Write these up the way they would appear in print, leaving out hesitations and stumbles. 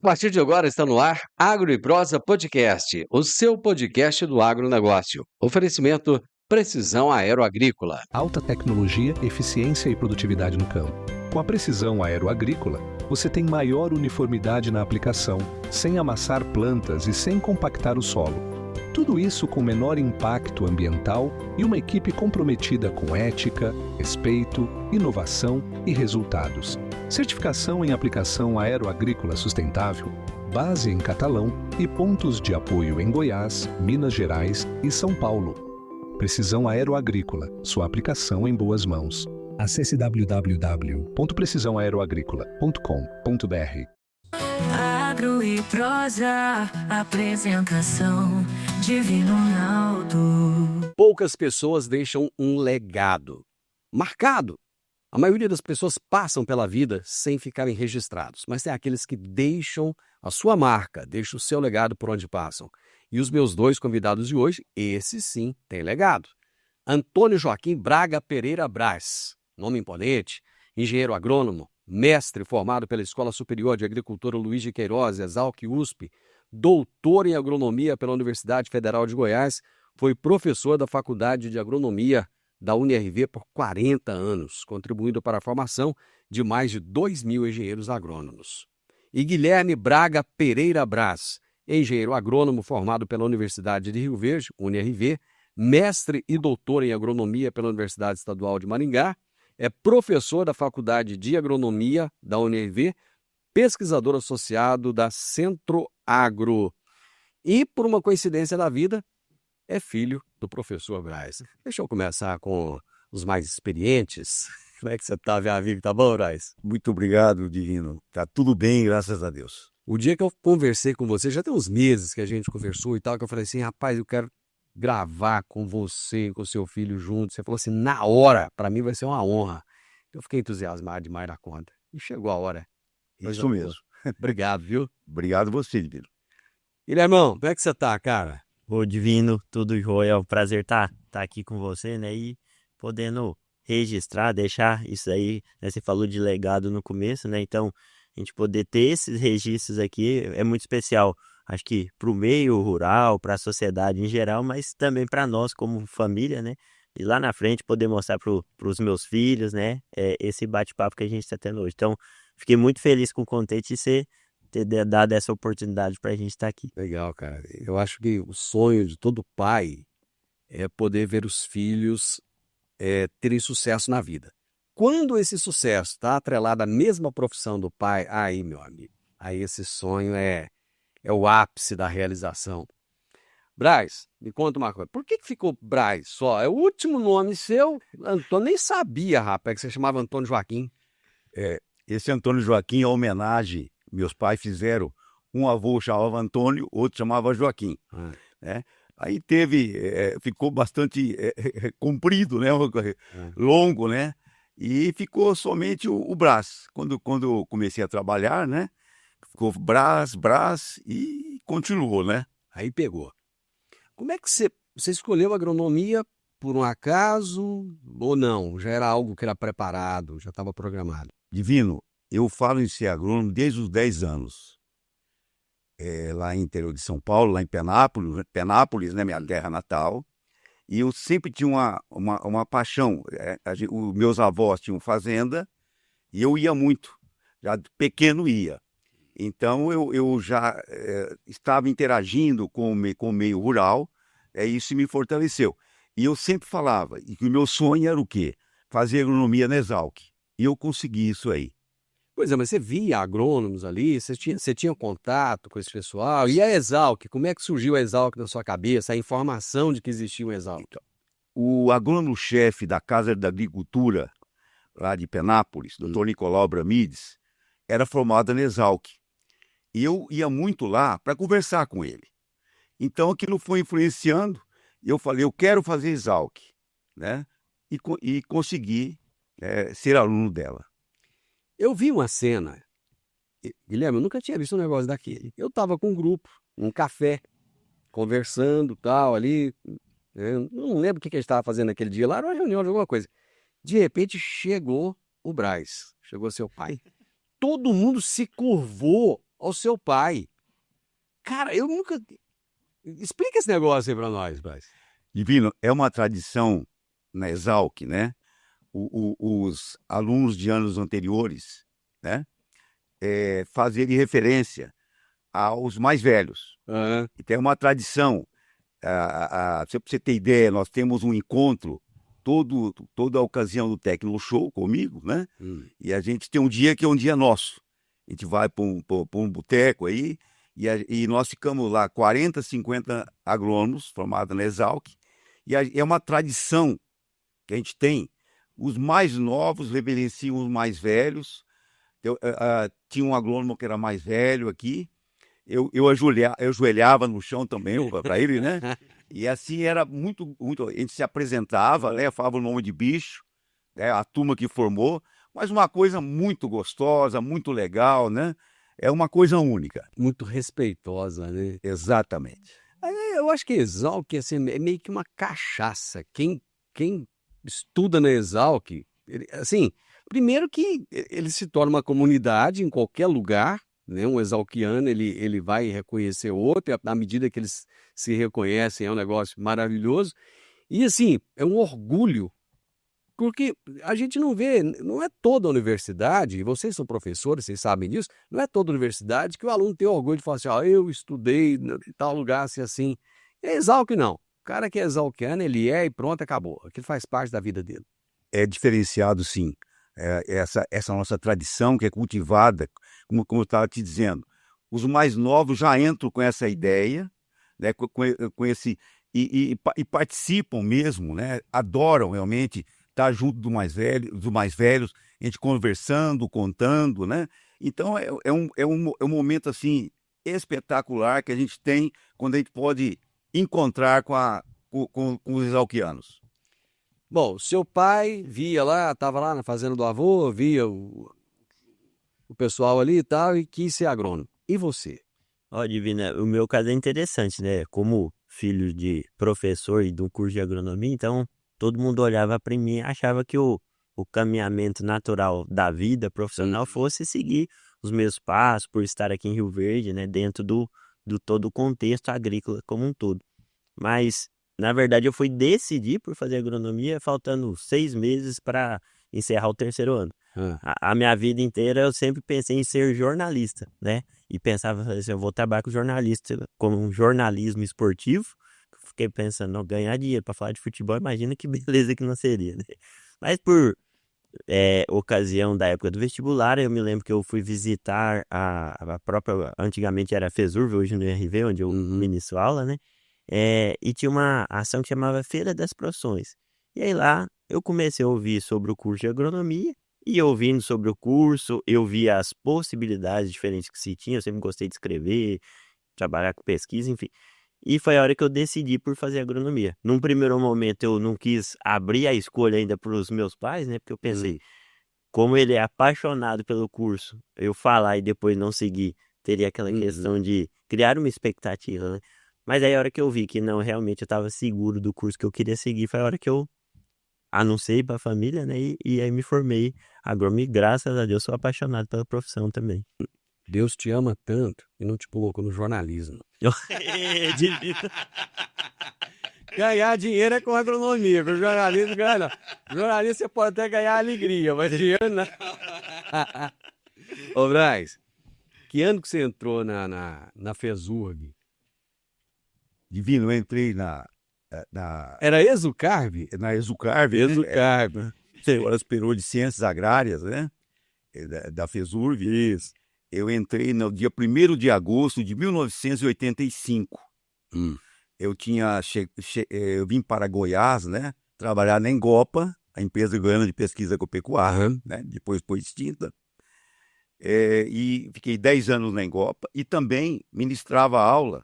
A partir de agora está no ar Agro e Prosa Podcast, o seu podcast do agronegócio. Oferecimento Precisão Aeroagrícola. Alta tecnologia, eficiência e produtividade no campo. Com a Precisão Aeroagrícola, você tem maior uniformidade na aplicação, sem amassar plantas e sem compactar o solo. Tudo isso com menor impacto ambiental e uma equipe comprometida com ética, respeito, inovação e resultados. Certificação em aplicação aeroagrícola sustentável, base em Catalão e pontos de apoio em Goiás, Minas Gerais e São Paulo. Precisão Aeroagrícola, sua aplicação em boas mãos. Acesse www.precisãoaeroagrícola.com.br. Agro e Prosa, apresentação Divino Ronaldo. Poucas pessoas deixam um legado marcado. A maioria das pessoas passam pela vida sem ficarem registrados, mas tem aqueles que deixam a sua marca, deixam o seu legado por onde passam. E os meus dois convidados de hoje, esses sim têm legado. Antônio Joaquim Braga Pereira Braz, nome imponente, engenheiro agrônomo, mestre formado pela Escola Superior de Agricultura Luiz de Queiroz, Exalc-USP, doutor em agronomia pela Universidade Federal de Goiás, foi professor da Faculdade de Agronomia da UniRV por 40 anos, contribuindo para a formação de mais de 2.000 engenheiros agrônomos. E Guilherme Braga Pereira Braz, engenheiro agrônomo formado pela Universidade de Rio Verde, UniRV, mestre e doutor em agronomia pela Universidade Estadual de Maringá, é professor da Faculdade de Agronomia da UniRV, pesquisador associado da Centro Agro e, por uma coincidência da vida, é filho do professor Braz. Deixa eu começar com os mais experientes. Como é que você está, meu amigo? Tá bom, Braz? Muito obrigado, Divino. Tá tudo bem, graças a Deus. O dia que eu conversei com você, já tem uns meses que a gente conversou e tal, que eu falei assim, rapaz, eu quero gravar com você, com seu filho junto. Você falou assim, na hora, para mim vai ser uma honra. Eu fiquei entusiasmado demais da conta. E chegou a hora. Isso mesmo. Obrigado, viu? Obrigado você, Divino. Guilhermão, como é que você tá, cara? Ô Divino, tudo jóia, é um prazer tá aqui com você, né, e podendo registrar, deixar isso aí, né, você falou de legado no começo, né, então a gente poder ter esses registros aqui é muito especial, acho que para o meio rural, para a sociedade em geral, mas também para nós como família, né, e lá na frente poder mostrar para os meus filhos, né, esse bate-papo que a gente está tendo hoje. Então, fiquei muito feliz com o contente de ter dado essa oportunidade para a gente estar aqui. Legal, cara. Eu acho que o sonho de todo pai é poder ver os filhos terem sucesso na vida. Quando esse sucesso está atrelado à mesma profissão do pai, aí, meu amigo, aí esse sonho é o ápice da realização. Braz, me conta uma coisa. Por que ficou Braz só? É o último nome seu. Antônio, nem sabia, rapaz, que você chamava Antônio Joaquim. Esse Antônio Joaquim é uma homenagem. Meus pais fizeram, um avô chamava Antônio, outro chamava Joaquim. Né? Aí ficou bastante comprido, né? Longo, né? E ficou somente o Brás. Quando eu comecei a trabalhar, né? Ficou Brás e continuou, né? Aí pegou. Como é que você escolheu agronomia por um acaso ou não? Já era algo que era preparado, já estava programado? Divino, eu falo em ser agrônomo desde os 10 anos. Lá em interior de São Paulo, lá em Penápolis, né, minha terra natal. E eu sempre tinha uma paixão. Os meus avós tinham fazenda e eu ia muito. Já de pequeno ia. Então eu já estava interagindo com o meio rural. Isso me fortaleceu. E eu sempre falava que o meu sonho era o quê? Fazer agronomia na Exalc. E eu consegui isso aí. Pois é, mas você via agrônomos ali, você tinha contato com esse pessoal. E a Exalc, como é que surgiu a Exalc na sua cabeça, a informação de que existia um Exalc? O agrônomo-chefe da Casa da Agricultura, lá de Penápolis, Dr. Nicolau Bramides, era formado na Exalc. E eu ia muito lá para conversar com ele. Então aquilo foi influenciando, e eu falei, eu quero fazer Exalc, né? E consegui ser aluno dela. Eu vi uma cena, Guilherme, eu nunca tinha visto um negócio daquele. Eu estava com um grupo, um café, conversando, tal, ali. Não lembro o que a gente estava fazendo naquele dia lá, era uma reunião de alguma coisa. De repente chegou o Braz, chegou seu pai. Todo mundo se curvou ao seu pai. Cara, eu nunca... Explica esse negócio aí para nós, Braz. Divino, é uma tradição na Exalc, né? Os alunos de anos anteriores, né? Fazerem referência aos mais velhos. Então é uma tradição. Para você ter ideia, nós temos um encontro toda a ocasião do Tecno Show comigo, né? E a gente tem um dia que é um dia nosso. A gente vai para um boteco aí e nós ficamos lá 40, 50 agrônomos formados na Exalc. E é uma tradição que a gente tem. Os mais novos reverenciam os mais velhos. Tinha um agrônomo que era mais velho aqui. Eu ajoelhava no chão também para ele, né? E assim era muito, muito. A gente se apresentava, né? Falava o nome de bicho, né? A turma que formou, mas uma coisa muito gostosa, muito legal, né? É uma coisa única. Muito respeitosa, né? Exatamente. Eu acho que Exalc assim, é meio que uma cachaça. Quem estuda na Exalc, assim, primeiro que ele se torna uma comunidade em qualquer lugar, né? Um exalquiano, ele vai reconhecer outro, e à medida que eles se reconhecem, é um negócio maravilhoso. E assim, é um orgulho, porque a gente não vê, não é toda universidade, e vocês são professores, vocês sabem disso, não é toda universidade que o aluno tem orgulho de falar assim, eu estudei em tal lugar, assim. É Exalc, não. O cara que é exalquiano, ele e pronto, acabou. Aquilo faz parte da vida dele. É diferenciado, sim. Essa nossa tradição que é cultivada, como eu estava te dizendo, os mais novos já entram com essa ideia, né, com esse e participam mesmo, né, adoram realmente estar junto dos mais velhos, a gente conversando, contando, né? Então é um momento assim espetacular que a gente tem quando a gente pode encontrar com os exalquianos. Bom, seu pai via lá, estava lá na fazenda do avô, via o pessoal ali e tal, e quis ser agrônomo. E você? Ó, Divina, o meu caso é interessante, né? Como filho de professor e de um curso de agronomia, então todo mundo olhava para mim e achava que o caminhamento natural da vida profissional fosse seguir os meus passos, por estar aqui em Rio Verde, né? Dentro do todo o contexto agrícola como um todo. Mas, na verdade, eu fui decidir por fazer agronomia faltando 6 meses para encerrar o 3º ano. A minha vida inteira eu sempre pensei em ser jornalista, né? E pensava assim, eu vou trabalhar com um jornalismo esportivo. Fiquei pensando, não, ganhar dinheiro para falar de futebol, imagina que beleza que não seria, né? Mas por ocasião da época do vestibular, eu me lembro que eu fui visitar a própria, antigamente era a FESURV, hoje no IRV, onde eu ministro aula, né? E tinha uma ação que chamava Feira das Profissões. E aí lá eu comecei a ouvir sobre o curso de agronomia, e ouvindo sobre o curso, eu via as possibilidades diferentes que se tinha. Eu sempre gostei de escrever, trabalhar com pesquisa, enfim. E foi a hora que eu decidi por fazer agronomia. Num primeiro momento eu não quis abrir a escolha ainda para os meus pais, né? Porque eu pensei, como ele é apaixonado pelo curso, eu falar e depois não seguir, teria aquela questão de criar uma expectativa, né? Mas aí a hora que eu vi que não, realmente eu estava seguro do curso que eu queria seguir, foi a hora que eu anunciei para a família, né? E aí me formei agrônomo e graças a Deus sou apaixonado pela profissão também. Deus te ama tanto e não te colocou no jornalismo. Ganhar dinheiro é com agronomia, com jornalismo ganha não. Jornalista você pode até ganhar alegria, mas dinheiro não. Ô Braz, que ano que você entrou na FESURG? Divino, eu entrei Era Exucarb? na Exucarb, Exucarb. Agora esperou de Ciências Agrárias, né? Da FESURV. Isso. Eu entrei no dia 1º de agosto de 1985. Eu vim para Goiás, né? Trabalhar na Engopa, a empresa goiana de pesquisa agropecuária, né? Depois foi extinta. E fiquei 10 anos na Engopa e também ministrava aula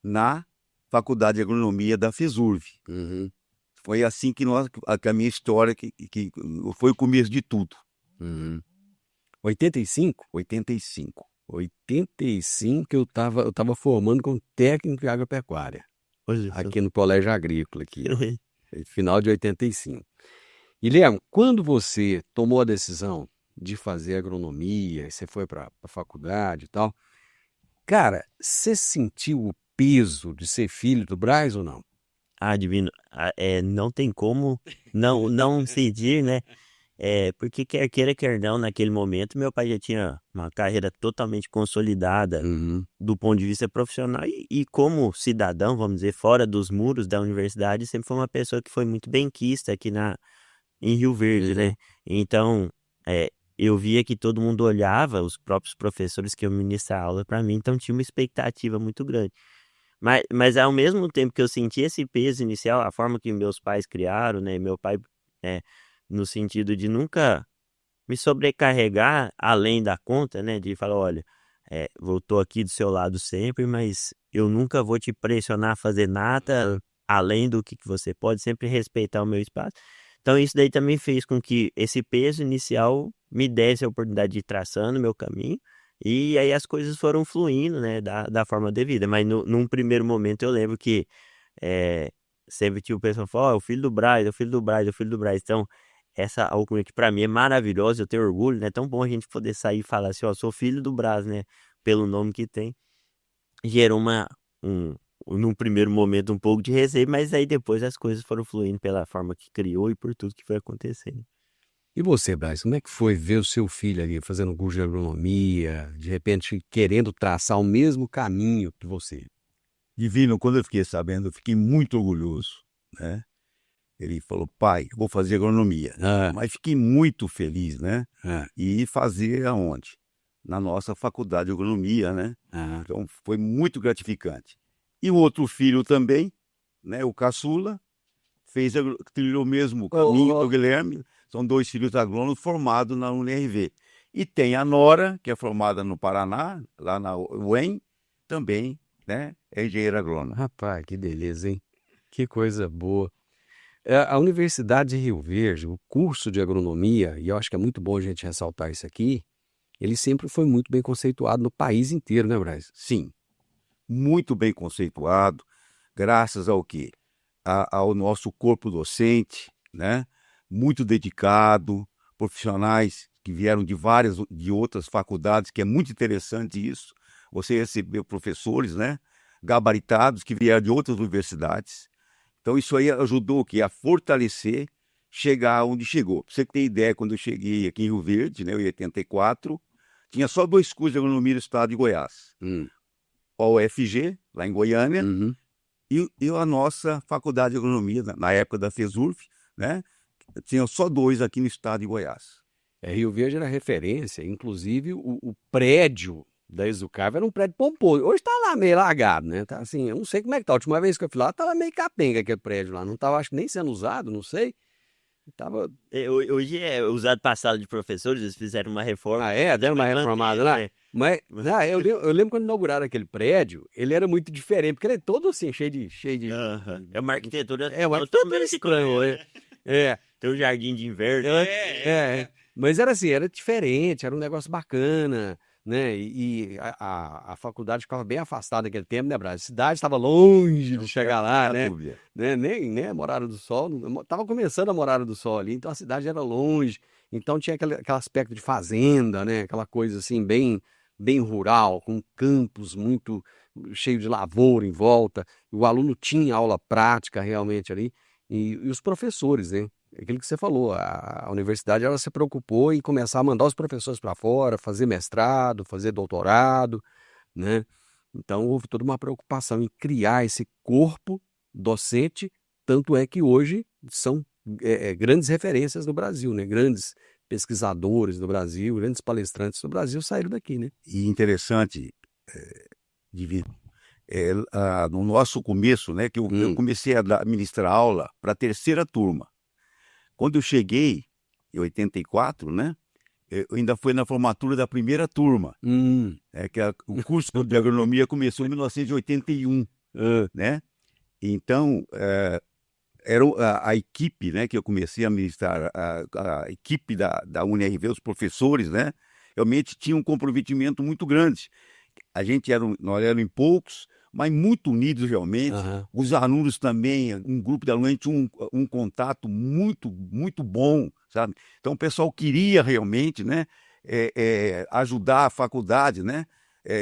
na Faculdade de Agronomia da FESURV. Foi assim que a minha história que foi o começo de tudo. 85? 85. 85 eu tava formando como técnico em agropecuária. Aqui no Colégio Agrícola, aqui. Final de 85. E, Guilherme, quando você tomou a decisão de fazer agronomia, você foi para a faculdade e tal. Cara, você sentiu o peso de ser filho do Braz ou não? Ah, Divino, não tem como não sentir, né? Porque quer queira, quer não, naquele momento, meu pai já tinha uma carreira totalmente consolidada Uhum. do ponto de vista profissional e como cidadão, vamos dizer, fora dos muros da universidade, sempre foi uma pessoa que foi muito benquista aqui em Rio Verde, né? Então, eu via que todo mundo olhava, os próprios professores que iam ministrar aula para mim, então tinha uma expectativa muito grande. Mas ao mesmo tempo que eu senti esse peso inicial, a forma que meus pais criaram, né? Meu pai, é, no sentido de nunca me sobrecarregar além da conta, né? De falar, olha, eu tô aqui do seu lado sempre, mas eu nunca vou te pressionar a fazer nada além do que você pode, sempre respeitar o meu espaço. Então isso daí também fez com que esse peso inicial me desse a oportunidade de ir traçando o meu caminho, e aí as coisas foram fluindo, né, da forma devida. Mas num primeiro momento eu lembro que é, sempre tinha o pessoal que falou, é o filho do Braz, é o filho do Braz, é o filho do Braz. Então essa alcunha que para mim é maravilhosa, eu tenho orgulho, né? É tão bom a gente poder sair e falar assim, ó, sou filho do Braz, né? Pelo nome que tem. Gerou num primeiro momento um pouco de receio, mas aí depois as coisas foram fluindo pela forma que criou e por tudo que foi acontecendo. E você, Braz, como é que foi ver o seu filho ali fazendo curso de agronomia, de repente querendo traçar o mesmo caminho que você? Divino, quando eu fiquei sabendo, eu fiquei muito orgulhoso, né? Ele falou, pai, eu vou fazer agronomia. Mas fiquei muito feliz, né? E fazer aonde? Na nossa faculdade de agronomia, né? Então foi muito gratificante. E o outro filho também, né? O caçula, trilhou o mesmo caminho do Guilherme. São 2 filhos agrônomos formados na UNRV. E tem a Nora, que é formada no Paraná, lá na UEM, também, né? É engenheira agrônoma. Rapaz, que beleza, hein? Que coisa boa. A Universidade de Rio Verde, o curso de agronomia, e eu acho que é muito bom a gente ressaltar isso aqui, ele sempre foi muito bem conceituado no país inteiro, né, Braz? Sim, muito bem conceituado, graças ao quê? Ao nosso corpo docente, né? Muito dedicado, profissionais que vieram de outras faculdades, que é muito interessante isso. Você recebeu professores, né? Gabaritados que vieram de outras universidades. Então isso aí ajudou o quê? A fortalecer, chegar onde chegou. Pra você ter ideia, quando eu cheguei aqui em Rio Verde, né, em 84, tinha só 2 cursos de agronomia no estado de Goiás. O UFG, lá em Goiânia, e a nossa faculdade de agronomia, na época da FESURF, né? Tinha só 2 aqui no estado de Goiás. Rio Verde era referência, inclusive o prédio da Exucava era um prédio pomposo. Hoje tá lá meio largado, né? Tá assim, eu não sei como é que tá. A última vez que eu fui lá, tava meio capenga aquele prédio lá. Não tava, acho que nem sendo usado, não sei. Tava... Hoje é usado para sala de professores, eles fizeram uma reforma. Deram uma reformada lá? Mas eu lembro quando inauguraram aquele prédio, ele era muito diferente, porque ele é todo assim, cheio de... É uma arquitetura totalmente estranha. Tem um jardim de inverno. Mas era assim, era diferente, era um negócio bacana, né? E a faculdade ficava bem afastada naquele tempo, né, Brasil? A cidade estava longe de chegar lá, né? Nem a Morada do Sol, estava começando a Morada do Sol ali, então a cidade era longe, então tinha aquele aspecto de fazenda, né? Aquela coisa assim, bem rural, com campos muito cheio de lavoura em volta. O aluno tinha aula prática realmente ali, e os professores, né? Aquilo que você falou, a universidade ela se preocupou em começar a mandar os professores para fora, fazer mestrado, fazer doutorado, né? Então houve toda uma preocupação em criar esse corpo docente, tanto é que hoje são grandes referências no Brasil, né? Grandes pesquisadores do Brasil, grandes palestrantes do Brasil saíram daqui, né? E interessante, Divino, no nosso começo, né, que eu comecei a ministrar aula para a 3ª turma. Quando eu cheguei, em 84, né, eu ainda fui na formatura da 1ª turma. O curso de agronomia começou em 1981, né? Então, era a equipe, né, que eu comecei a ministrar, a equipe da UNRV, os professores, né, realmente tinham um comprometimento muito grande. Nós éramos em poucos, mas muito unidos realmente. Aham. Os alunos também, um grupo de alunos, a gente tinha um contato muito, muito bom, sabe? Então o pessoal queria realmente, né, ajudar a faculdade, né,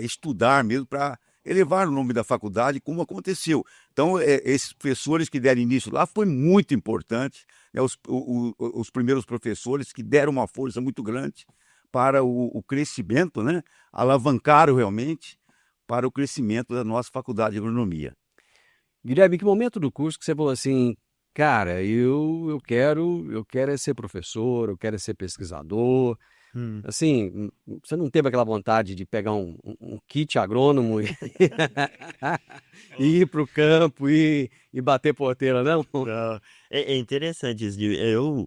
estudar mesmo para elevar o nome da faculdade, como aconteceu. Então, esses professores que deram início lá foi muito importante, né, os primeiros professores que deram uma força muito grande para o crescimento, né, alavancaram realmente para o crescimento da nossa faculdade de agronomia. Guilherme, que momento do curso que você falou assim, cara, eu quero é ser professor, eu quero é ser pesquisador. Hum. Assim, você não teve aquela vontade de pegar um kit agrônomo e ir para o campo e bater porteira, não? Não, é interessante isso. Eu,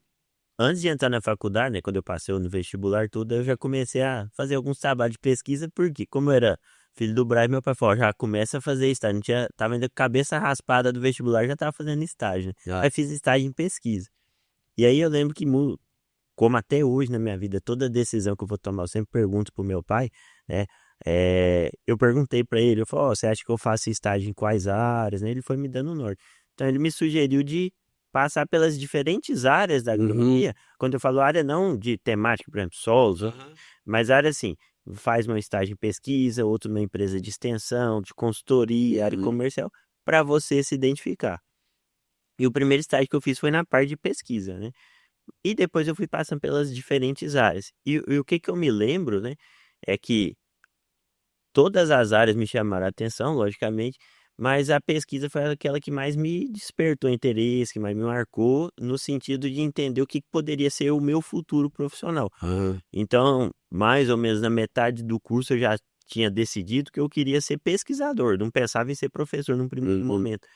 antes de entrar na faculdade, né, quando eu passei no vestibular, tudo, eu já comecei a fazer alguns trabalhos de pesquisa, porque como eu era filho do Brian, meu pai falou, já começa a fazer estágio. Tava ainda com a cabeça raspada do vestibular, já tava fazendo estágio, né? Ah. Aí fiz estágio em pesquisa. E aí eu lembro que, como até hoje na minha vida, toda decisão que eu vou tomar, eu sempre pergunto pro meu pai, né? Eu perguntei para ele, eu falei, você acha que eu faço estágio em quais áreas, né? Ele foi me dando o norte. Então ele me sugeriu de passar pelas diferentes áreas da agronomia. Quando eu falo área, não de temática, por exemplo, solos, mas área assim, faz meu estágio em pesquisa, outro numa empresa de extensão, de consultoria, área comercial, para você se identificar. E o primeiro estágio que eu fiz foi na parte de pesquisa, né? E depois eu fui passando pelas diferentes áreas. E o que eu me lembro, né, é que todas as áreas me chamaram a atenção, logicamente, mas a pesquisa foi aquela que mais me despertou interesse, que mais me marcou, no sentido de entender o que poderia ser o meu futuro profissional. Aham. Então, mais ou menos na metade do curso eu já tinha decidido que eu queria ser pesquisador, não pensava em ser professor num primeiro momento.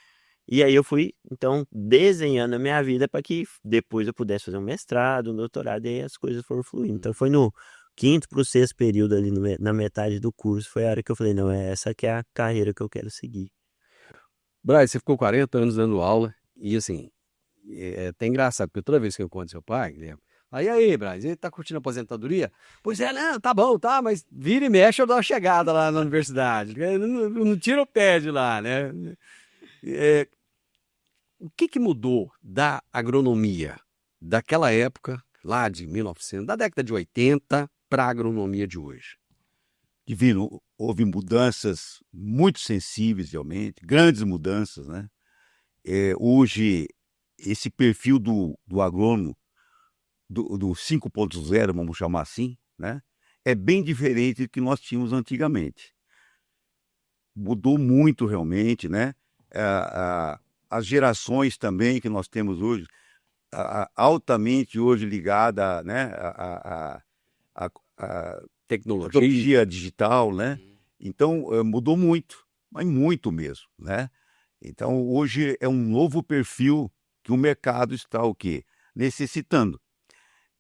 E aí eu fui, então, desenhando a minha vida para que depois eu pudesse fazer um mestrado, um doutorado, e aí as coisas foram fluindo. Então foi no 5º para o 6º período ali, na metade do curso, foi a hora que eu falei, não, essa que é a carreira que eu quero seguir. Brian, você ficou 40 anos dando aula e assim, é até engraçado, porque toda vez que eu conto seu pai, Guilherme, aí, Brian, você tá curtindo a aposentadoria? Pois é, não, tá bom, tá, mas vira e mexe eu dou uma chegada lá na universidade, não tira o pé de lá, né? O que mudou da agronomia daquela época, lá de 1900, da década de 80, para a agronomia de hoje? Divino, houve mudanças muito sensíveis, realmente, grandes mudanças, né? Hoje, esse perfil do agrônomo, do 5.0, vamos chamar assim, né? É bem diferente do que nós tínhamos antigamente. Mudou muito, realmente, né? As gerações também que nós temos hoje, altamente hoje ligada, né, a tecnologia digital, né? Então, mudou muito, mas muito mesmo, né? Então, hoje é um novo perfil que o mercado está o quê? Necessitando.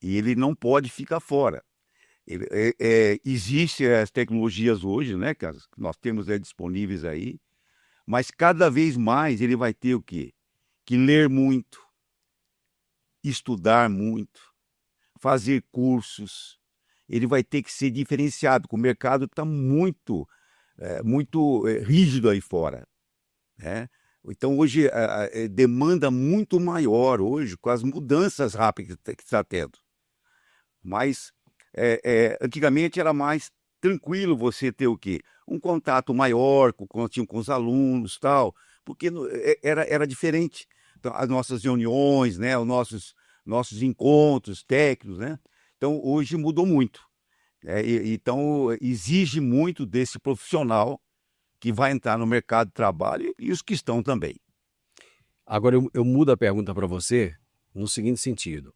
E ele não pode ficar fora. Existem as tecnologias hoje, né, que nós temos disponíveis aí, mas cada vez mais ele vai ter o quê? Que ler muito, estudar muito, fazer cursos. Ele vai ter que ser diferenciado, porque o mercado está muito rígido aí fora, né? Então, hoje, demanda muito maior, hoje, com as mudanças rápidas que está tendo. Mas, antigamente, era mais tranquilo você ter o quê? Um contato maior com os alunos, tal, porque era diferente. Então, as nossas reuniões, né, os nossos encontros técnicos, né? Então, hoje mudou muito. Então, exige muito desse profissional que vai entrar no mercado de trabalho e os que estão também. Agora, eu mudo a pergunta para você no seguinte sentido.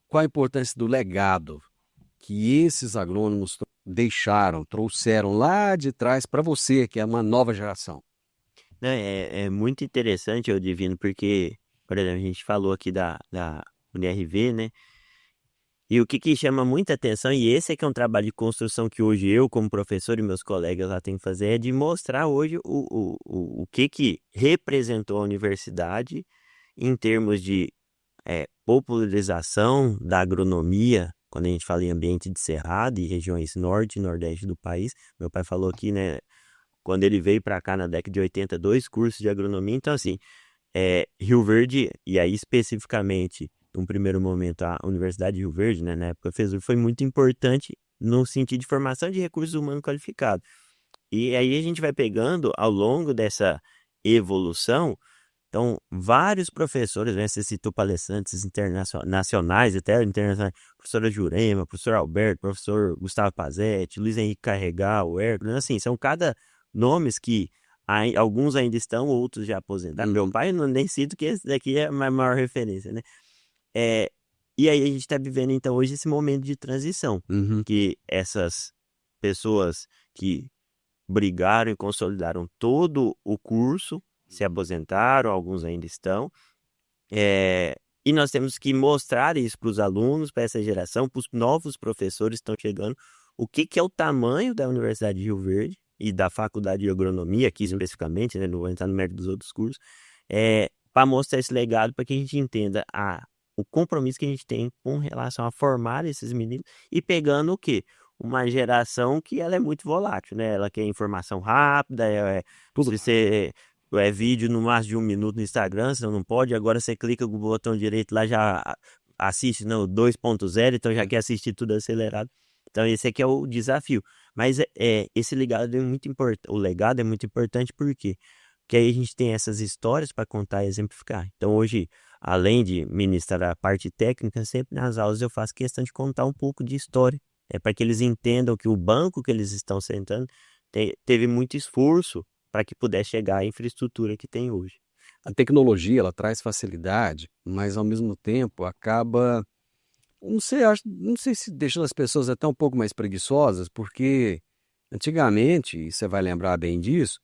Qual a importância do legado que esses agrônomos trouxeram lá de trás para você, que é uma nova geração? É muito interessante, eu Divino, porque, por exemplo, a gente falou aqui da UniRV, né? E o que chama muita atenção, e esse é que é um trabalho de construção que hoje eu, como professor e meus colegas lá têm que fazer, é de mostrar hoje o que representou a universidade em termos de popularização da agronomia, quando a gente fala em ambiente de cerrado e regiões norte e nordeste do país. Meu pai falou aqui, né, quando ele veio para cá na década de 80, 2 cursos de agronomia. Então, assim, Rio Verde, e aí especificamente, num primeiro momento, a Universidade de Rio Verde, né, na época FESUR, foi muito importante no sentido de formação de recursos humanos qualificados. E aí a gente vai pegando, ao longo dessa evolução, então, vários professores, né, você citou palestrantes nacionais, até internacionais, professora Jurema, professor Alberto, professor Gustavo Pazetti, Luiz Henrique Carregal, Hércules, assim, são cada nomes que alguns ainda estão, outros já aposentaram. Meu pai, não nem cito que esse daqui é a maior referência, né? E aí a gente está vivendo, então, hoje esse momento de transição, que essas pessoas que brigaram e consolidaram todo o curso, se aposentaram, alguns ainda estão, e nós temos que mostrar isso para os alunos, para essa geração, para os novos professores que estão chegando, o que é o tamanho da Universidade de Rio Verde e da Faculdade de Agronomia, aqui especificamente, né, não vou entrar no mérito dos outros cursos, para mostrar esse legado, para que a gente entenda o compromisso que a gente tem com relação a formar esses meninos e pegando o quê? Uma geração que ela é muito volátil, né? Ela quer informação rápida, vídeo no máximo de 1 minuto no Instagram, senão não pode. Agora você clica com o botão direito lá, já assiste no 2.0, então já quer assistir tudo acelerado. Então esse aqui é o desafio. Mas esse legado é muito importante. O legado é muito importante por quê? Porque aí a gente tem essas histórias para contar e exemplificar. Então hoje, além de ministrar a parte técnica, sempre nas aulas eu faço questão de contar um pouco de história. Para que eles entendam que o banco que eles estão sentando teve muito esforço para que pudesse chegar à infraestrutura que tem hoje. A tecnologia, ela traz facilidade, mas ao mesmo tempo acaba, não sei se deixando as pessoas até um pouco mais preguiçosas, porque antigamente, e você vai lembrar bem disso,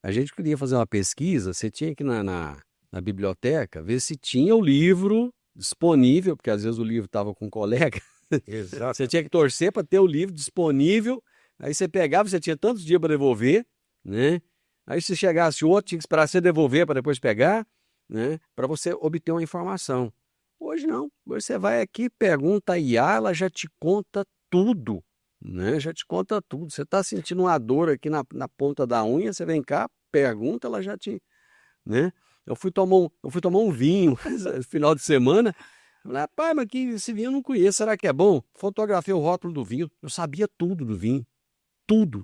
a gente queria fazer uma pesquisa, você tinha que ir na biblioteca ver se tinha o livro disponível, porque às vezes o livro estava com um colega. Exato. Você tinha que torcer para ter o livro disponível, aí você pegava, você tinha tantos dias para devolver, né? Aí se chegasse outro, tinha que esperar você devolver para depois pegar, né? Para você obter uma informação. Hoje não, hoje você vai aqui, pergunta a IA, ela já te conta tudo, né? Já te conta tudo. Você está sentindo uma dor aqui na ponta da unha, você vem cá, pergunta, ela já te, né? Eu fui tomar um vinho no final de semana. Falei, rapaz, mas esse vinho eu não conheço, será que é bom? Fotografei o rótulo do vinho, eu sabia tudo do vinho. Tudo,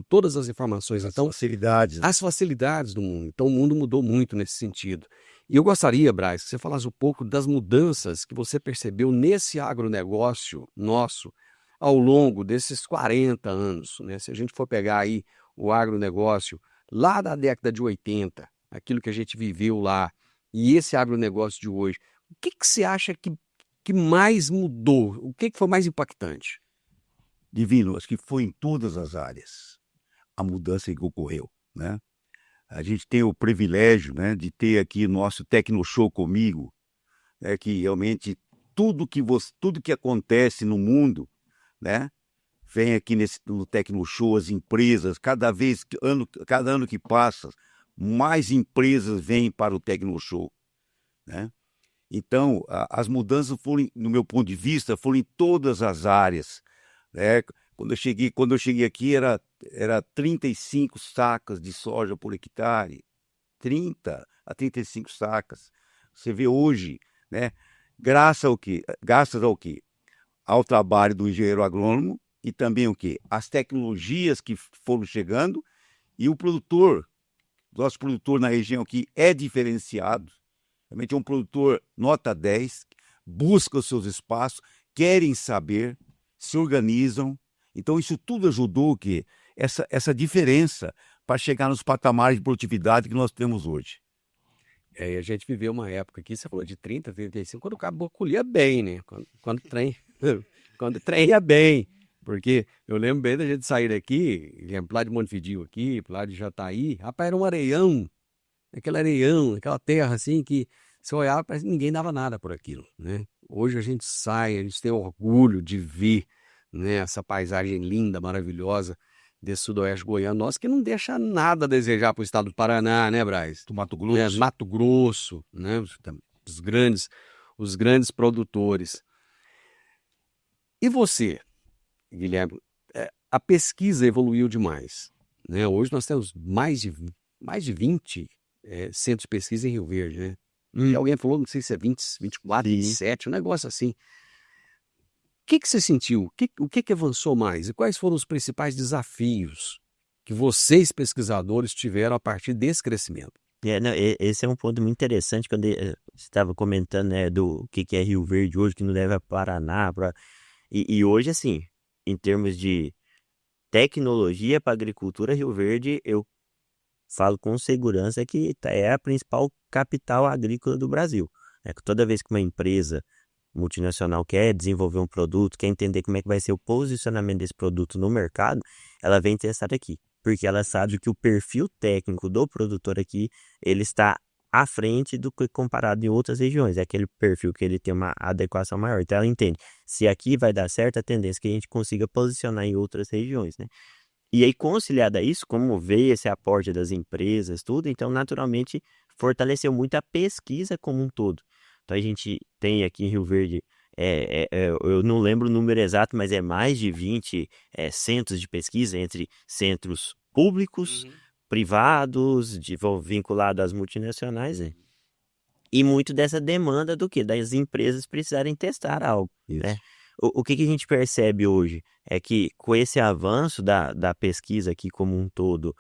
todas as informações. Então, Facilidades. as facilidades do mundo. Então, o mundo mudou muito nesse sentido. E eu gostaria, Braz, que você falasse um pouco das mudanças que você percebeu nesse agronegócio nosso ao longo desses 40 anos, né? Se a gente for pegar aí o agronegócio lá da década de 80, aquilo que a gente viveu lá, e esse agronegócio de hoje, o que você acha que mais mudou? O que foi mais impactante? Divino, acho que foi em todas as áreas a mudança que ocorreu, né? A gente tem o privilégio, né, de ter aqui nosso Tecnoshow comigo, que realmente tudo que acontece no mundo, né, vem aqui no Tecnoshow, as empresas, cada ano que passa, mais empresas vêm para o Tecnoshow, né? Então, as mudanças foram, no meu ponto de vista, foram em todas as áreas. Quando eu cheguei aqui, era 35 sacas de soja por hectare. 30 a 35 sacas. Você vê hoje, né? Graças ao quê? Ao trabalho do engenheiro agrônomo e também o quê? As tecnologias que foram chegando e o produtor, nosso produtor na região aqui é diferenciado. Realmente é um produtor nota 10, busca os seus espaços, querem saber, se organizam. Então isso tudo ajudou que essa diferença para chegar nos patamares de produtividade que nós temos hoje. E a gente viveu uma época aqui, você falou de 30, 35, quando o cabo colhia bem, né? Quando o trem ia bem. Porque eu lembro bem da gente sair daqui, lá de Montevidéu aqui, lá de Jataí, rapaz, era um areião, aquela terra assim que você olhava, parece que ninguém dava nada por aquilo, né? Hoje a gente sai, a gente tem orgulho de ver, né, essa paisagem linda, maravilhosa desse sudoeste goiano nosso, que não deixa nada a desejar para o estado do Paraná, né, Braz? Do Mato Grosso. Mato Grosso, né? Os grandes produtores. E você, Guilherme, a pesquisa evoluiu demais, né? Hoje nós temos mais de 20 centros de pesquisa em Rio Verde, né? E alguém falou, não sei se é 20, 24, Sim. 27, um negócio assim. O que você sentiu? O que avançou mais? E quais foram os principais desafios que vocês, pesquisadores, tiveram a partir desse crescimento? Não, esse é um ponto muito interessante quando você estava comentando, né, do que é Rio Verde hoje, que não leva a Paraná. E hoje, assim, em termos de tecnologia para agricultura, Rio Verde, eu falo com segurança que é a principal capital agrícola do Brasil. Né? Toda vez que uma empresa multinacional quer desenvolver um produto, quer entender como é que vai ser o posicionamento desse produto no mercado, ela vem testar aqui, porque ela sabe que o perfil técnico do produtor aqui, ele está à frente do que comparado em outras regiões, é aquele perfil que ele tem uma adequação maior, então ela entende, se aqui vai dar certo, a tendência é que a gente consiga posicionar em outras regiões, né? E aí, conciliado a isso, como veio esse aporte das empresas, tudo, então, naturalmente, fortaleceu muito a pesquisa como um todo. Então, a gente tem aqui em Rio Verde, eu não lembro o número exato, mas é mais de 20 centros de pesquisa entre centros públicos, privados, vinculados às multinacionais, né? E muito dessa demanda do quê? Das empresas precisarem testar algo, né? O que a gente percebe hoje é que com esse avanço da pesquisa aqui como um todo,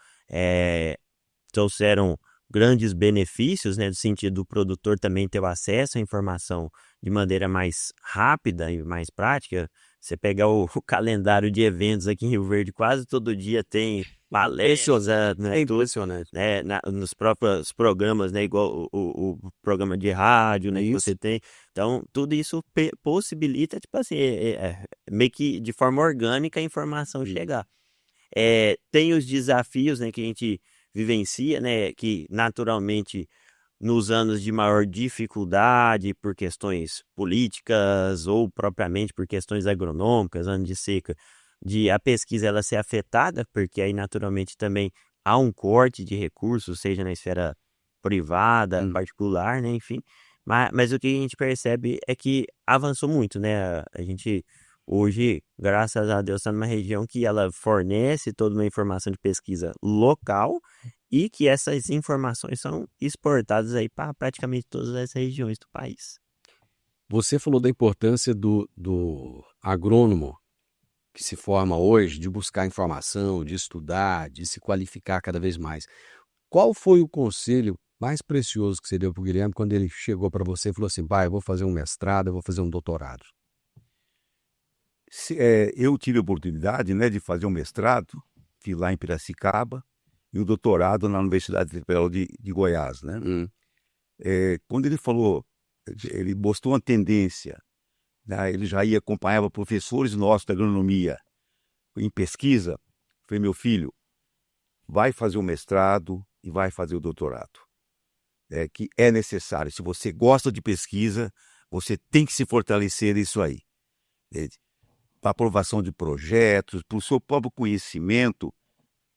trouxeram grandes benefícios, né, no sentido do produtor também ter o acesso à informação de maneira mais rápida e mais prática. Você pegar o calendário de eventos aqui em Rio Verde, quase todo dia tem palestras, né, Impressionante. né, nos próprios programas, né, igual o programa de rádio, né, que você tem. Então, tudo isso possibilita, tipo assim, meio que de forma orgânica a informação chegar. Tem os desafios, né, que a gente vivencia, né, que naturalmente nos anos de maior dificuldade por questões políticas ou propriamente por questões agronômicas, ano de seca, de a pesquisa ela ser afetada, porque aí naturalmente também há um corte de recursos, seja na esfera privada, particular, né, enfim. Mas o que a gente percebe é que avançou muito, né? A gente hoje, graças a Deus, está numa região que ela fornece toda uma informação de pesquisa local e que essas informações são exportadas aí para praticamente todas as regiões do país. Você falou da importância do agrônomo que se forma hoje, de buscar informação, de estudar, de se qualificar cada vez mais. Qual foi o conselho mais precioso que você deu para o Guilherme quando ele chegou para você e falou assim, pai, eu vou fazer um mestrado, eu vou fazer um doutorado? Eu tive a oportunidade, né, de fazer um mestrado, fiz lá em Piracicaba, e o doutorado na Universidade Federal de Goiás, né? Quando ele falou, ele mostrou uma tendência, né, ele já acompanhava professores nossos da agronomia em pesquisa. Falei, meu filho, vai fazer o mestrado e vai fazer o doutorado. Que é necessário. Se você gosta de pesquisa, você tem que se fortalecer nisso aí. Para aprovação de projetos, para o seu próprio conhecimento,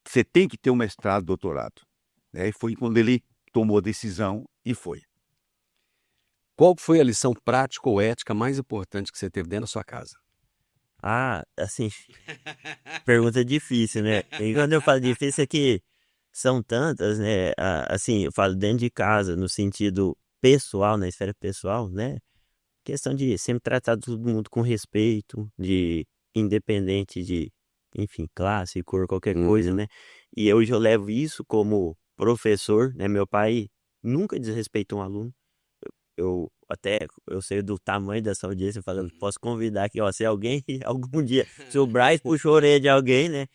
você tem que ter um mestrado, doutorado. E foi quando ele tomou a decisão e foi. Qual foi a lição prática ou ética mais importante que você teve dentro da sua casa? Assim, pergunta difícil, né? E quando eu falo difícil é que são tantas, né? Assim, eu falo dentro de casa, no sentido pessoal, na esfera pessoal, né? Questão de sempre tratar todo mundo com respeito, de independente de, enfim, classe, cor, qualquer coisa, né? E hoje eu levo isso como professor, né? Meu pai nunca desrespeitou um aluno. Eu sei do tamanho dessa audiência, falando, posso convidar aqui, ó, se alguém, algum dia, se o Braz puxou a orelha de alguém, né?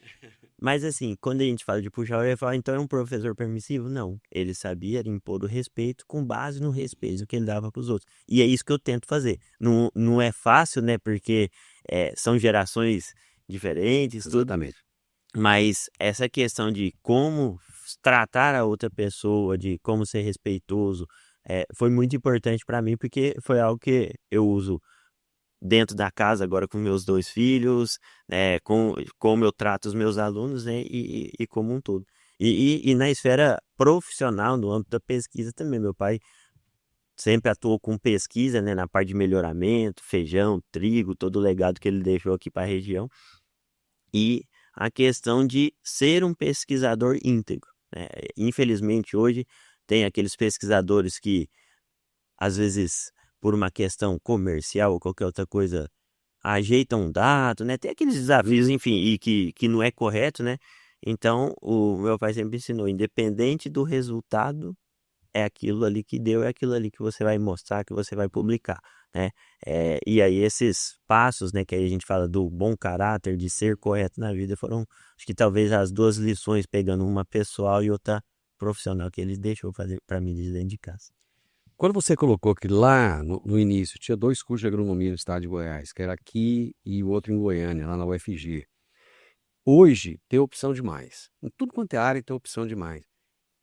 Mas assim, quando a gente fala de puxar a orelha, fala, então é um professor permissivo? Não, ele sabia impor o respeito com base no respeito que ele dava para os outros. E é isso que eu tento fazer. Não é fácil, né, porque são gerações diferentes, tudo. Exatamente. Mas essa questão de como tratar a outra pessoa, de como ser respeitoso, foi muito importante para mim, porque foi algo que eu uso dentro da casa agora com meus 2 filhos, né, como eu trato os meus alunos, né, e como um todo. E na esfera profissional, no âmbito da pesquisa também, meu pai sempre atuou com pesquisa, né, na parte de melhoramento, feijão, trigo, todo o legado que ele deixou aqui para a região. E a questão de ser um pesquisador íntegro, né? Infelizmente, hoje, tem aqueles pesquisadores que, às vezes, por uma questão comercial ou qualquer outra coisa, ajeitam um dado, né? Tem aqueles desafios, enfim, e que não é correto, né? Então, o meu pai sempre ensinou, independente do resultado, é aquilo ali que deu, é aquilo ali que você vai mostrar, que você vai publicar, né? E aí esses passos, né, que aí a gente fala do bom caráter, de ser correto na vida, foram, acho que talvez as duas lições, pegando uma pessoal e outra profissional, que ele deixou fazer para mim de dentro de casa. Quando você colocou que lá no início tinha 2 cursos de agronomia no estado de Goiás, que era aqui e o outro em Goiânia, lá na UFG. Hoje tem opção demais. Em tudo quanto é área tem opção demais.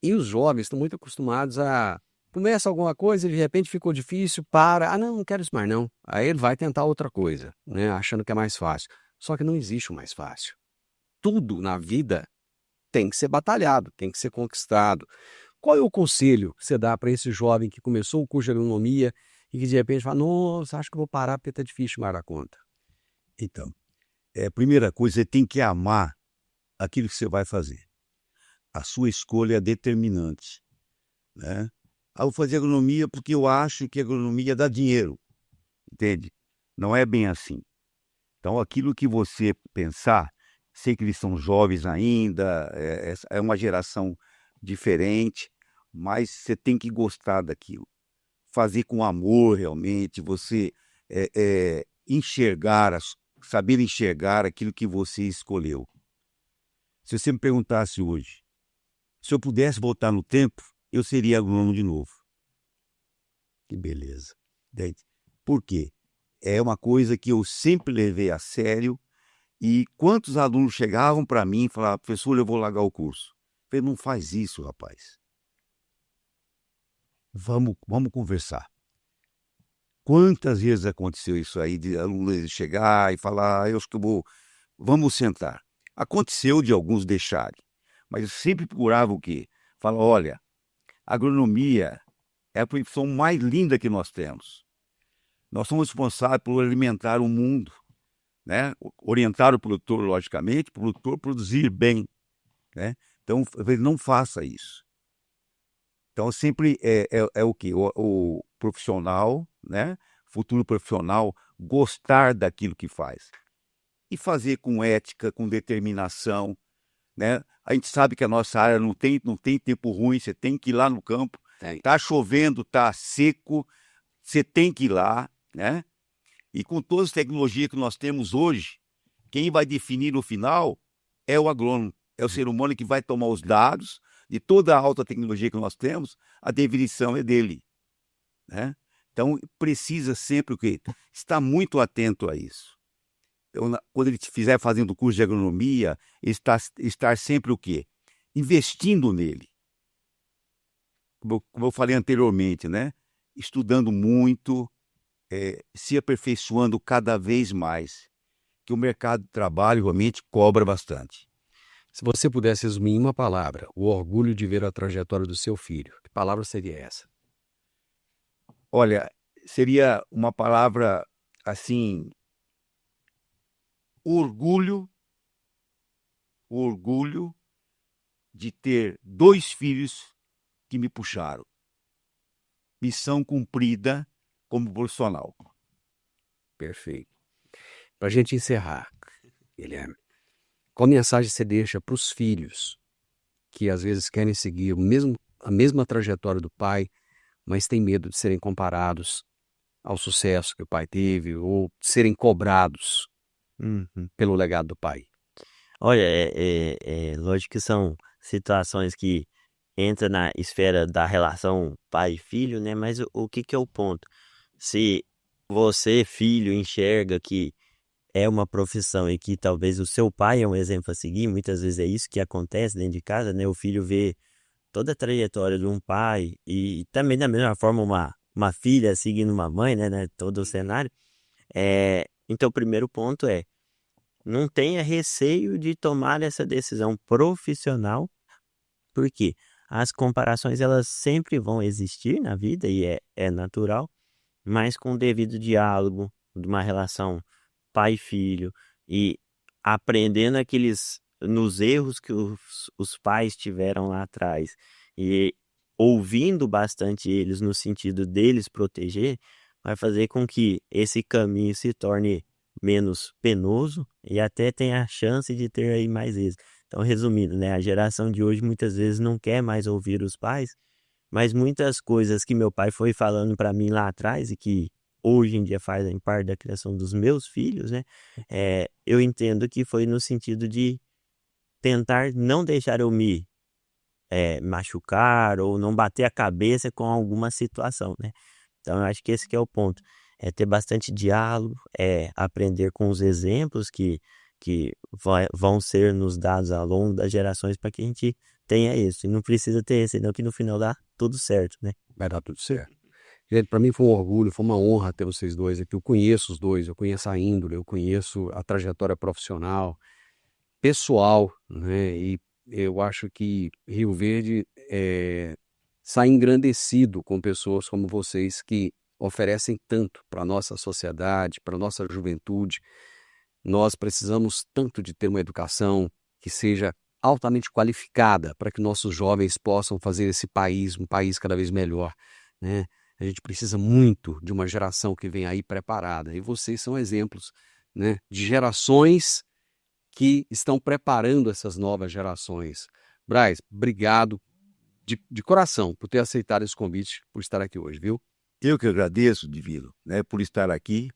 E os jovens estão muito acostumados a começa alguma coisa e de repente ficou difícil, para, não quero isso mais não. Aí ele vai tentar outra coisa, né, achando que é mais fácil. Só que não existe o mais fácil. Tudo na vida tem que ser batalhado, tem que ser conquistado. Qual é o conselho que você dá para esse jovem que começou o curso de agronomia e que de repente fala, nossa, acho que eu vou parar porque tá difícil mais dar conta? Então, primeira coisa, você tem que amar aquilo que você vai fazer. A sua escolha é determinante, né? Eu vou fazer agronomia porque eu acho que a agronomia dá dinheiro, entende? Não é bem assim. Então, aquilo que você pensar, sei que eles são jovens ainda, é uma geração diferente, mas você tem que gostar daquilo. Fazer com amor, realmente, você saber enxergar aquilo que você escolheu. Se você me perguntasse hoje, se eu pudesse voltar no tempo, eu seria agrônomo de novo. Que beleza. Por quê? É uma coisa que eu sempre levei a sério. E quantos alunos chegavam para mim e falavam, professor, eu vou largar o curso. Eu falei, não faz isso, rapaz. Vamos conversar. Quantas vezes aconteceu isso aí, de alunos chegar e falar, eu acho que vamos sentar. Aconteceu de alguns deixarem, mas eu sempre procurava o quê? Falar, olha, a agronomia é a profissão mais linda que nós temos. Nós somos responsáveis por alimentar o mundo, né? Orientar o produtor, logicamente, para o produtor produzir bem, né? Então, não faça isso. Então, sempre é o quê? O profissional, né? Futuro profissional, gostar daquilo que faz. E fazer com ética, com determinação, né? A gente sabe que a nossa área não tem tempo ruim, você tem que ir lá no campo. Está chovendo, está seco, você tem que ir lá, né? E com todas as tecnologias que nós temos hoje, quem vai definir no final é o agrônomo, é o ser humano que vai tomar os dados de toda a alta tecnologia que nós temos, a definição é dele, né? Então, precisa sempre o quê? Estar muito atento a isso. Então, quando ele estiver fazendo o curso de agronomia, estar sempre o quê? Investindo nele. Como eu falei anteriormente, né? Estudando muito, se aperfeiçoando cada vez mais, que o mercado de trabalho realmente cobra bastante. Se você pudesse resumir em uma palavra, o orgulho de ver a trajetória do seu filho, que palavra seria essa? Olha, seria uma palavra assim, orgulho de ter 2 filhos que me puxaram. Missão cumprida como profissional. Perfeito. Para a gente encerrar, Guilherme, qual mensagem você deixa para os filhos que às vezes querem seguir a mesma trajetória do pai, mas têm medo de serem comparados ao sucesso que o pai teve ou serem cobrados pelo legado do pai? Olha, lógico que são situações que entram na esfera da relação pai e filho, né? Mas o que é o ponto? Se você, filho, enxerga que é uma profissão e que talvez o seu pai é um exemplo a seguir, muitas vezes é isso que acontece dentro de casa, né? O filho vê toda a trajetória de um pai e também da mesma forma uma filha seguindo uma mãe, né? Todo o cenário. Então, o primeiro ponto é, não tenha receio de tomar essa decisão profissional, porque as comparações elas sempre vão existir na vida e é natural, mas com o devido diálogo, de uma relação pai e filho, e aprendendo nos erros que os pais tiveram lá atrás e ouvindo bastante eles no sentido deles proteger, vai fazer com que esse caminho se torne menos penoso e até tenha a chance de ter aí mais êxito. Então, resumindo, né, a geração de hoje muitas vezes não quer mais ouvir os pais, mas muitas coisas que meu pai foi falando para mim lá atrás e que hoje em dia fazem parte da criação dos meus filhos, né, eu entendo que foi no sentido de tentar não deixar eu me machucar ou não bater a cabeça com alguma situação, né? Então, eu acho que esse que é o ponto. É ter bastante diálogo, aprender com os exemplos que vão ser nos dados ao longo das gerações para que a gente tenha isso. E não precisa ter esse, senão que no final dá tudo certo, né? Vai dar tudo certo. Gente, para mim foi um orgulho, foi uma honra ter vocês dois aqui. Eu conheço os dois, eu conheço a índole, eu conheço a trajetória profissional, pessoal, né? E eu acho que Rio Verde sai engrandecido com pessoas como vocês que oferecem tanto para a nossa sociedade, para a nossa juventude. Nós precisamos tanto de ter uma educação que seja altamente qualificada para que nossos jovens possam fazer esse país um país cada vez melhor, né? A gente precisa muito de uma geração que vem aí preparada. E vocês são exemplos, né, de gerações que estão preparando essas novas gerações. Braz, obrigado de coração por ter aceitado esse convite, por estar aqui hoje, viu? Eu que agradeço, Divino, né, por estar aqui.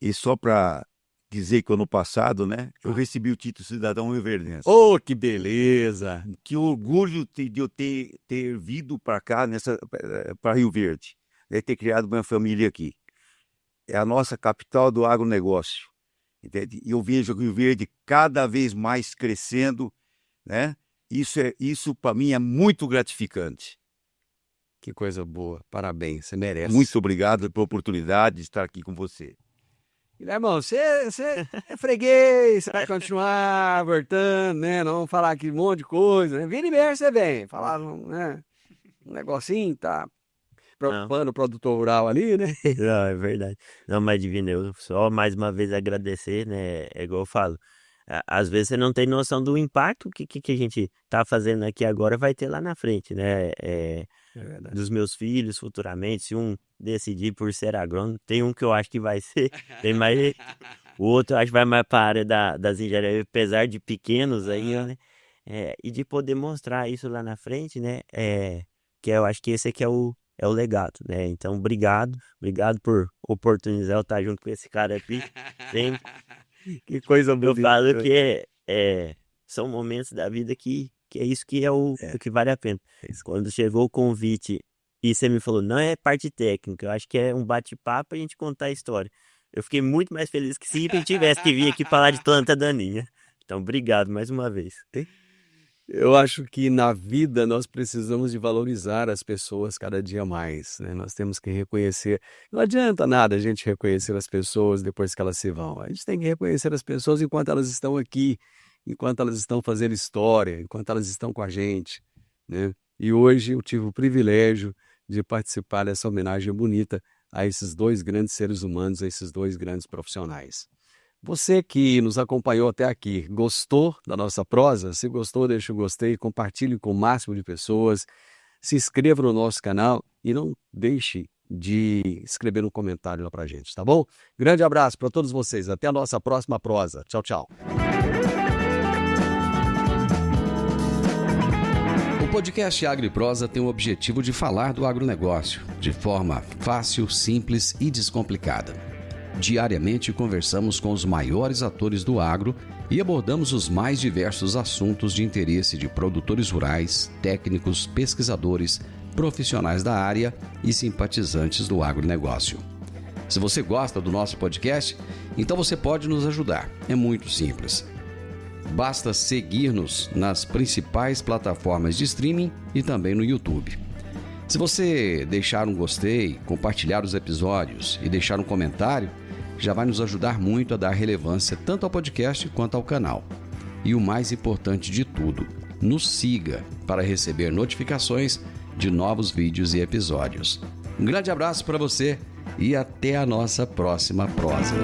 E só para dizer que ano passado, né, eu recebi o título de cidadão rioverdense. Oh, que beleza! Que orgulho de eu ter vindo para cá, para Rio Verde, né, ter criado uma família aqui. É a nossa capital do agronegócio. Entende? E eu vejo o Rio Verde cada vez mais crescendo, né? Isso para mim é muito gratificante. Que coisa boa, parabéns, você merece. Muito obrigado pela oportunidade de estar aqui com você. Irmão, você é freguês, você vai continuar voltando, né? Não vamos falar aqui um monte de coisa, né? Vira e mexe, você vem. Falar, né? Um negocinho, tá preocupando o produtor rural ali, né? Não, é verdade. Não, mas Divino, eu só mais uma vez agradecer, né? É igual eu falo. Às vezes você não tem noção do impacto que a gente tá fazendo aqui agora vai ter lá na frente, né? Dos meus filhos futuramente, se um decidir por ser agrônomo, tem um que eu acho que vai ser, tem mais, o outro eu acho que vai mais para a área das engenharias, apesar de pequenos aí, né? E de poder mostrar isso lá na frente, né? Que eu acho que esse aqui é o legado, né? Então, obrigado por oportunizar eu estar junto com esse cara aqui. Sempre. Que coisa bonita. Eu falo que são momentos da vida que é isso que é o que vale a pena. Quando chegou o convite e você me falou, não é parte técnica, eu acho que é um bate-papo e a gente contar a história. Eu fiquei muito mais feliz que se eu tivesse que vir aqui falar de planta daninha. Então, obrigado mais uma vez. Eu acho que na vida nós precisamos de valorizar as pessoas cada dia mais, né? Nós temos que reconhecer. Não adianta nada a gente reconhecer as pessoas depois que elas se vão. A gente tem que reconhecer as pessoas enquanto elas estão aqui, enquanto elas estão fazendo história, enquanto elas estão com a gente, né? E hoje eu tive o privilégio de participar dessa homenagem bonita a esses dois grandes seres humanos, a esses dois grandes profissionais. Você que nos acompanhou até aqui, gostou da nossa prosa? Se gostou, deixa o gostei, compartilhe com o máximo de pessoas, se inscreva no nosso canal e não deixe de escrever um comentário lá pra gente, tá bom? Grande abraço para todos vocês, até a nossa próxima prosa. Tchau, tchau. O podcast Agro e Prosa tem o objetivo de falar do agronegócio de forma fácil, simples e descomplicada. Diariamente conversamos com os maiores atores do agro e abordamos os mais diversos assuntos de interesse de produtores rurais, técnicos, pesquisadores, profissionais da área e simpatizantes do agronegócio. Se você gosta do nosso podcast, então você pode nos ajudar. É muito simples. Basta seguir-nos nas principais plataformas de streaming e também no YouTube. Se você deixar um gostei, compartilhar os episódios e deixar um comentário, já vai nos ajudar muito a dar relevância tanto ao podcast quanto ao canal. E o mais importante de tudo, nos siga para receber notificações de novos vídeos e episódios. Um grande abraço para você e até a nossa próxima prosa.